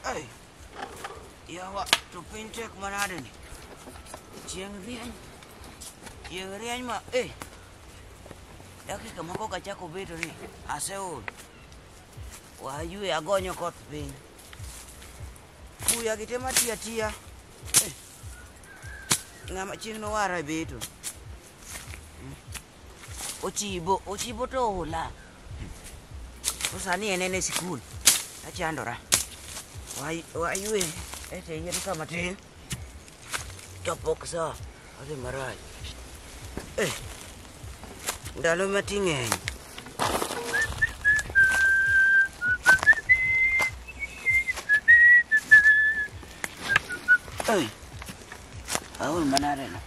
Ay, ya wak, tu pintek mana ada nih? Ciang rian mah, daki kamako kaca ko beto nih, aseul. Wahyu ya gonyo kot pin. Kuya kita mah tia. Ngama cing no warai beto. Ochibo to la. Usani enene sikul. Achandora. Wahyu ete yeru kama tin. Copok sa. Ade marai. Dalam matingeng. Awal mana ada no?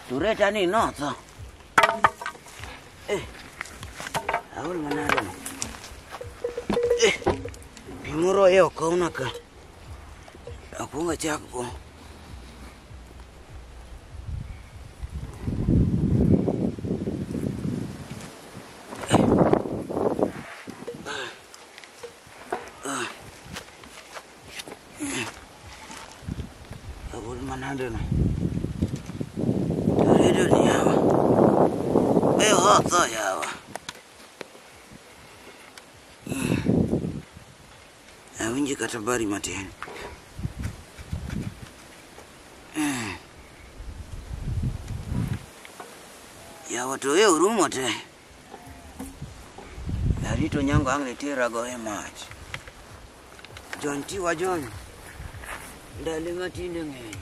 Tureta ni no so. Awal mana ada no? Pimuro yo kau nak? Aku nggak jago. Awal mana ada no? Tureta ni apa? Hot so ya apa? Awinji kata bari maten. Ya watu ye urumo te. Dari to nyango angle tira go emach. John ti wa John. Dale matinde nge.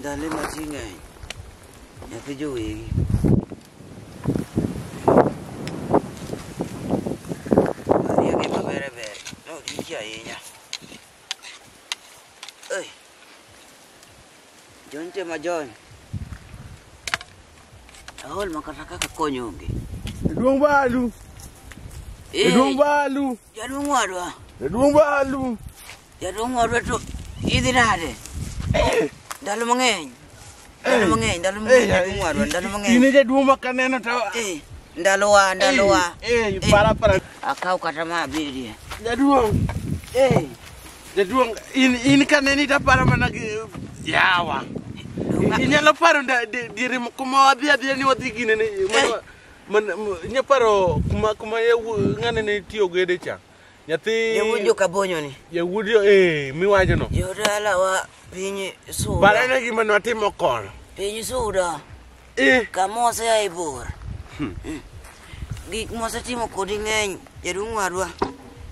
Dale matinge. Ya kejo wi. John cema John. Awal makataka konyonge. Duang balu. Duang balu. Jadung wadwa. Duang balu. Jadung wadwa tu idinade. Dalu mengeng. Dalu wadwa, dalu mengeng. Ini je dua makanan atau? Ndaloa. Para. Akau kata ma bidi. Jaduang. Jaduang ini kan ini dah para mana yawa. Ini lo paro diri kuma dia ni wati gini ni. Nya paro kuma ya ngane ni tio gede cha. Nyati. Ya wujo kabonyo ni. Ya wujo mi wajo no. Yoda la wa pinyi suda. Para lagi mana wati mokol. Pinyi suda. Kamu saya ibur. Gik mo sa timo kodingeng. Jadung wadwa.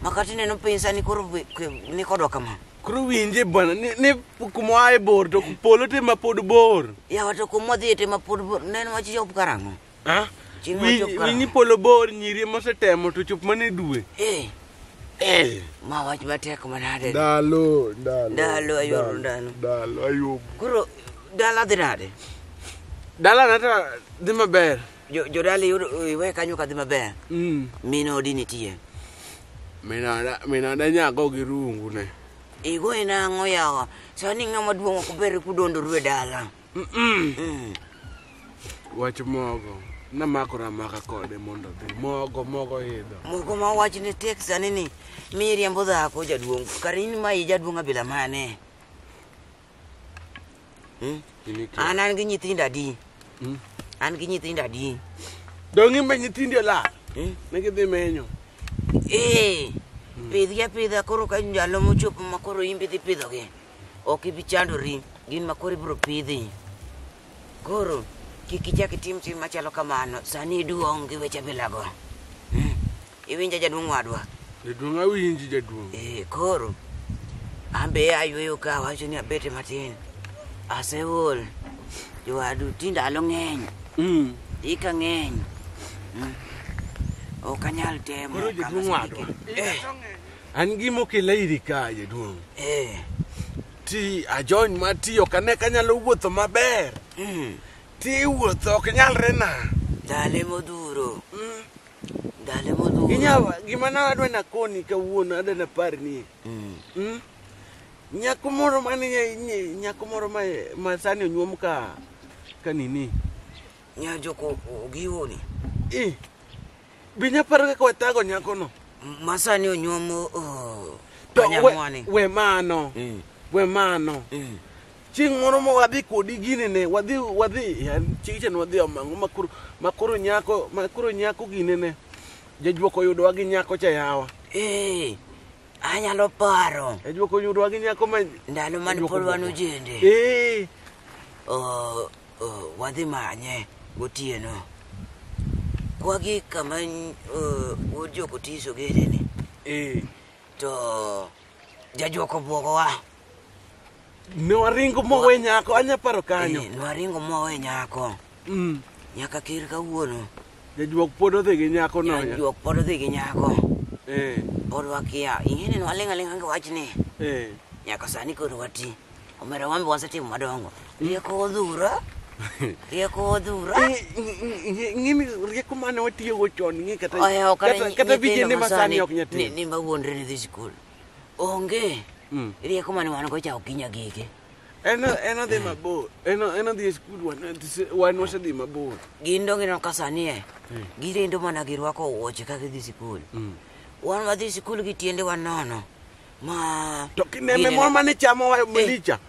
Makati neno pensa ni kurubi ni kodo kama. Kuruwinje bwana ni kumwae bor to polo te mapodu bor. Ya watu kumodi te mapodu bor neno machi job karango. Wini polo bor nyiri mo se temo to chup mane duwe. Ma wach bate ko manade. Dalo ayo ndano. Dalo ayo. Kuro dala dinade. Dala nata di maber. Jodali we kanyo ka di maber. Mino dinitie. Mina da nyako girungu ne. Igo ina ngoyawa. Sani ngama duong ko bere ku dondo ruwe dala. Wach mogo. Na makora maka kode mondo dhi. Mogo hido. Mogo ma wach ne tek sani ni. Miriam bodha ko jaduong. Karini ma jaduong bila mane. Anan gi nyithinda di. An gi nyithinda di. Dongi mbe nyithindi la. Negi dhi menyo. Pidha koro ka njalo mochopo makoro imbe dhi pidho gi. Ok ibi chandori, gin makoro ibro pidhi. Koro kik ichak itim machalo kamano, sani duong gi weche bilago. Iwinja jaduong wadwa. Jaduong awinji jaduong. Koro ambe ayweyo ka wacho ni abete matin. Aseol. Jowadu tindalo ng'eny. Ika ng'eny. O kanyal temo. Koro jaduong wadwa. An gimo kilairi ka jaduong. Ti ajoin matiyo kane kanyalo wuotho maber. Ti wuotho ok nyalre na. Dale moduro. Gima na adwa nakoni kawuono adwa parni. Nyako moro ma sani onyuom ka nini. Nyajoko giwoni. Binya paro kaka watago nyako no. Masani onyuomo To kanyamwani. we mano. We mano. Ching moro mo wadhi kodi gine ne wadhi yan chiche no wadhi omango makoro nyako gine ne. Jajuoko yudo gi nyako cha yawa. Anyalo paro. Jajuoko yudo gi nyako ma Ndalo man pod wan ojende. Wadhi manye gotieno. Kwagi kama ujuoko tiso gede ni. To jajuoko buogo wa. Ne waringo mowe nyako anya paro kanyo. Ne waringo mowe nyako. Nyaka kir kawuono. Jajuok pod odhi gi nyako no. Jajuok pod odhi gi nyako. Pod wakia. Ing'eni ne waling' ange wachni. Nyaka sani koro wati. Omera wambe wasetimo madongo. Rieko odhura. Ng'ini rieko mane watiyo go chon ng'i kata vijende masani ok nyati. Ni mawuondre ni dhi sikul. Onge. Rieko mane wan go cha okinya gige. Eno dhi mabor. Eno dhi skul wan wasedhi mabor. Gindo ngino kasani girendo mana girwako wuoche kaka dhi sikul. Wan wadhi sikul gi tiende wan nono. To kineme mo mane chamo wa malicha.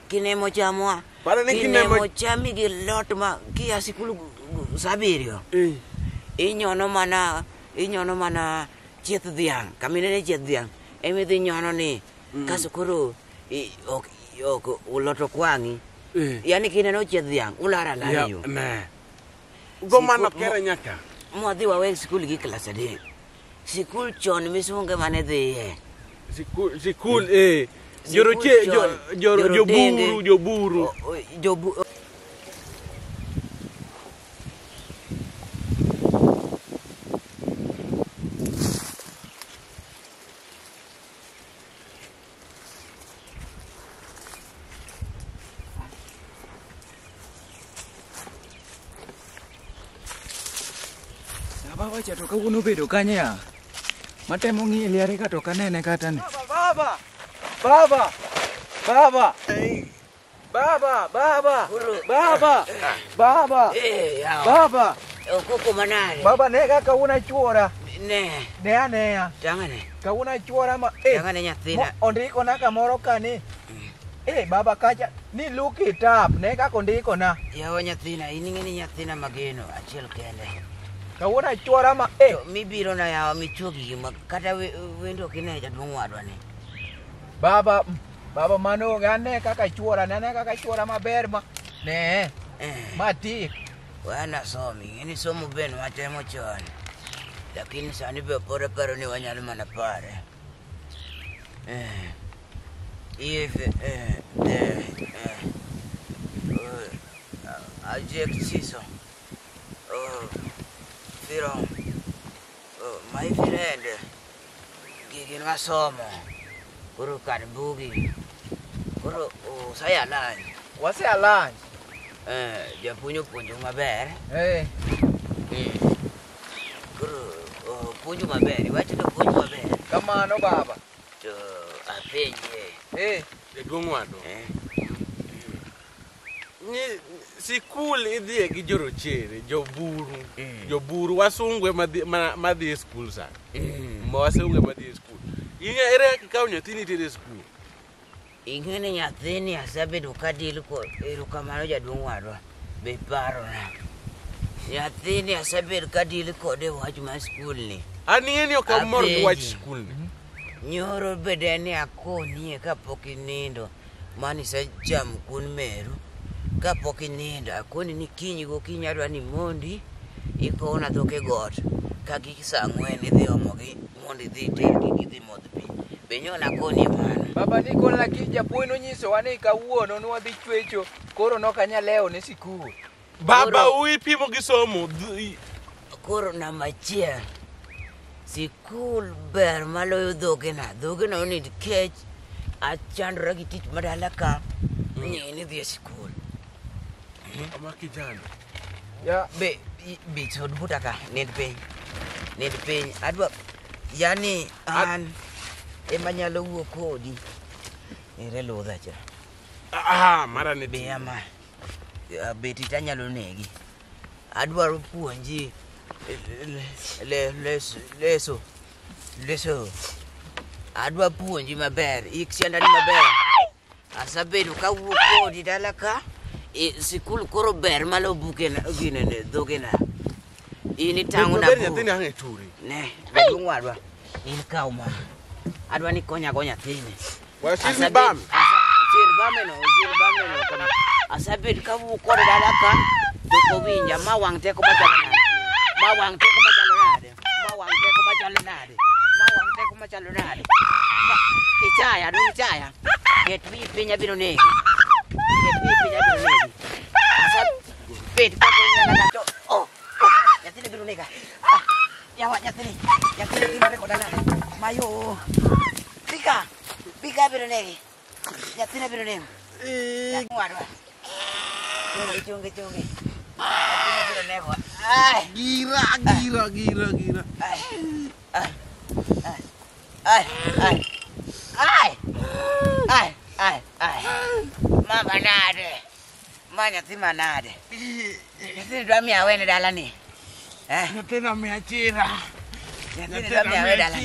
Kinemo chamo. Kinemo chami gi lot ma kia sikul sabirio. Inyono mana chieth dhiang'. Kamine chieth dhiang'. Emi dhi nyono ni. Kasukuru ok uloto kwangi. Yani kineno chieth dhiang'. Ulara yo. Ne. Gomano kere nyaka. Mwadhi wawe sikul gi klas 3. Sikul chon misunge mane dhiye. Sikul joburu. Baba cha to kawuono bedo kanye ya. Matemo ng'i liare ka to kanene kata ni. Baba. Koko manare. Baba ne ka kawuna chuora. Ne. Ne. Tangane. Kawuna chuora ma Tangane nyathina. Ondiko na kamoro kani. Baba kacha ni luki tap ne ka kondiko na. Yawa nyathina, ining'eni nyathina mageno achiel kende. Kawuna chuora ma mibiro na yawa michuogi ma kata wendo kine jaduong' wadwa ni. Baba mano gane kaka chuora nene kaka chuora maber ma ne mati wana somi ng'eni somo ben watemo chon lakini sani be paro ni wanyalo mana pare ajek siso firo mai firende gigin masomo kuro kan bugi kuro saya lany wase alany japuonjo puonjo maber kuro puonjo maber iwacho to puonjo maber kamano baba to apenje jaduong' wadwa ni sikul idhie gi jorochere joburu wasungwe madhi skul sa wasungwe madhi skul ere kaka nyathini tere skul ing'eni nyathini asebedo kadil ko erokamano jaduong' wadwa be parona nyathini asebedo kadil kode wach mar skul ni an ing'eni ok amor gi wach skul ni nyoro bede ni akonie kapok inindo mani secham kun meru kapok inindo akoni ni kiny gokinyi adwa ni mondi ikona dhok e got kagi saa 4 idhi omogi mondo idhi tergi gidhi modh pi be nyona koni mano baba ni kon lakini japuonj nonyisowa ni kawuono nwadhi chwecho koro nokanya lewo ne sikul baba uipimo gi somo koro namba achiel sikul ber maloyo dhogena onid kech achandora gi tich madala ka ng'eni dhi e sikul ama kijana be sod buta ka nind piny adwa yani an ema nyalo wuok kodi ere ludha cha mara ne be ama beti tanyalo negi adwaro puonji Leso. Adwa puonji maber, ik siandani maber. Asabedo kawuok di dala ka. Sikul koro ber malo buke gine ne dogena. Ini tangu na bu. Ne, bedung wadwa. Ini kau mah. Adwa ni konya tini. Wasiri bam. Sir bameno. Asabed kawuok di dala ka. Doko winja mawang teko machalonade. Ichaya. Get me pinya biro negi. Asap pet kako nyala to. Oh. Nyatini biro nega. Yawa nyatini timare kodana. Mayo. Pika biro negi. Nyatini biro negi. Wadwa. Chungi. Nyatini biro nego. Gira. Mama nade. Manya manade. Nyatini dwa mi awene dala ni. Nyatini miachira. Nyatini dwa mi awene dala.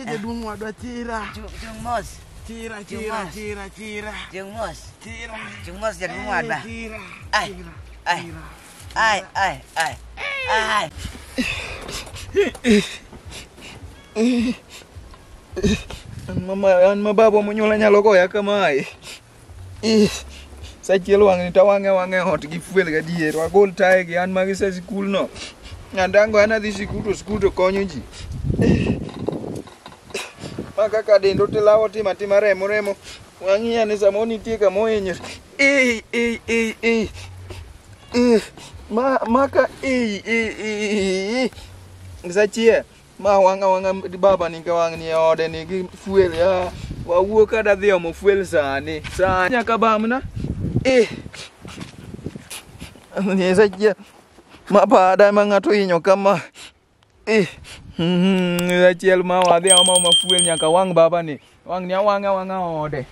Jaduong wadwa chira. Jung mos. Chira. Jung mos. Chira. Jung mos jaduong wadwa. Chira. Ai. An mababo monyola nyalo goya kamae. Sachiel wang' ni tawange ot gi fuel ga dier wagol tae gi an magise sikul no. Nyandango an adhi sikul to konyo ji. Maka ka dendo tilawo tima remo. Wang'iya ni samo nitie kamo hinyore. Maka Sachiel ma wanga baba ni ka wang' ni ode ni gi fuel ya. Wawuok kada dhi omo fuel sani. Nyaka bamna. Ni Sachiel ma pada ma ng'ato hinyo kama. Sachiel ma wadhi omo fuel nyaka wang' baba ni. Wang' ni awanga ode.